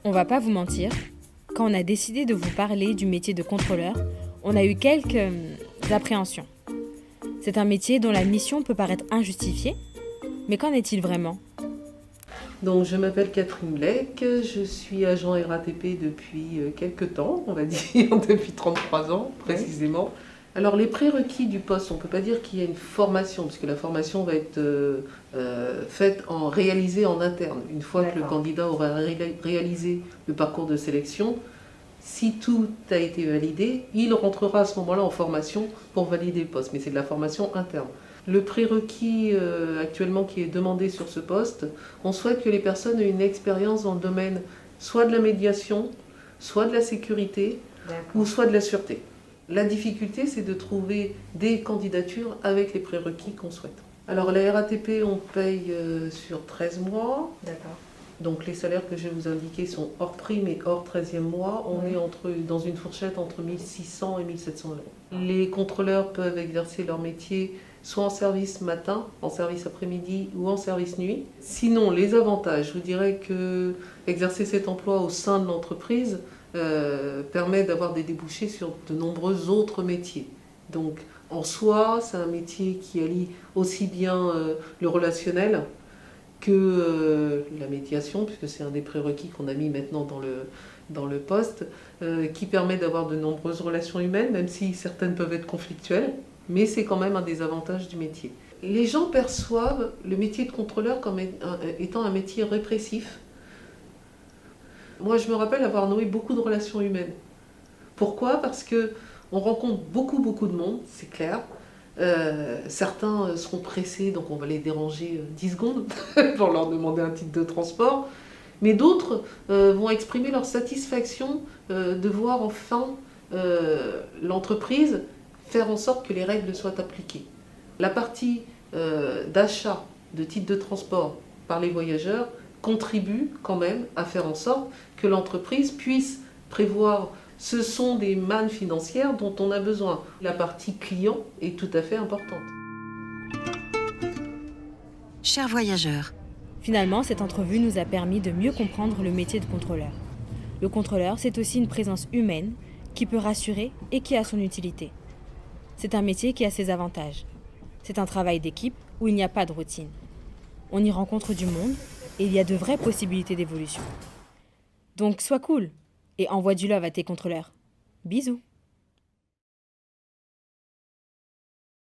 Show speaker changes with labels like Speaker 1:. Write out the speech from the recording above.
Speaker 1: On va pas vous mentir, quand on a décidé de vous parler du métier de contrôleur, on a eu quelques appréhensions. C'est un métier dont la mission peut paraître injustifiée, mais qu'en est-il vraiment ?
Speaker 2: Donc, je m'appelle Catherine Blec, je suis agent RATP depuis quelques temps, on va dire depuis 33 ans précisément. Alors les prérequis du poste, on ne peut pas dire qu'il y a une formation, puisque la formation va être réalisée en interne. Une fois que le candidat aura réalisé le parcours de sélection, si tout a été validé, il rentrera à ce moment-là en formation pour valider le poste, mais c'est de la formation interne. Le prérequis actuellement qui est demandé sur ce poste, on souhaite que les personnes aient une expérience dans le domaine soit de la médiation, soit de la sécurité, ou soit de la sûreté. La difficulté, c'est de trouver des candidatures avec les prérequis qu'on souhaite. Alors la RATP, on paye sur 13 mois.
Speaker 3: D'accord.
Speaker 2: Donc les salaires que je vais vous indiquer sont hors prime et hors 13e mois. On est dans une fourchette entre 1600 et 1700 euros. Les contrôleurs peuvent exercer leur métier soit en service matin, en service après-midi ou en service nuit. Sinon, les avantages, je vous dirais que exercer cet emploi au sein de l'entreprise permet d'avoir des débouchés sur de nombreux autres métiers. Donc en soi, c'est un métier qui allie aussi bien le relationnel que la médiation, puisque c'est un des prérequis qu'on a mis maintenant dans le poste, qui permet d'avoir de nombreuses relations humaines, même si certaines peuvent être conflictuelles, mais c'est quand même un des avantages du métier. Les gens perçoivent le métier de contrôleur comme étant un métier répressif. Moi, je me rappelle avoir noué beaucoup de relations humaines. Pourquoi ? Parce qu'on rencontre beaucoup de monde, c'est clair. Certains seront pressés, donc on va les déranger 10 secondes pour leur demander un titre de transport. Mais d'autres vont exprimer leur satisfaction de voir enfin l'entreprise faire en sorte que les règles soient appliquées. La partie d'achat de titres de transport par les voyageurs contribue quand même à faire en sorte que l'entreprise puisse prévoir. Ce sont des mannes financières dont on a besoin. La partie client est tout à fait importante.
Speaker 4: Chers voyageurs,
Speaker 1: Finalement, cette entrevue nous a permis de mieux comprendre le métier de contrôleur. Le contrôleur, c'est aussi une présence humaine qui peut rassurer et qui a son utilité. C'est un métier qui a ses avantages. C'est un travail d'équipe où il n'y a pas de routine. On y rencontre du monde et il y a de vraies possibilités d'évolution. Donc sois cool et envoie du love à tes contrôleurs. Bisous.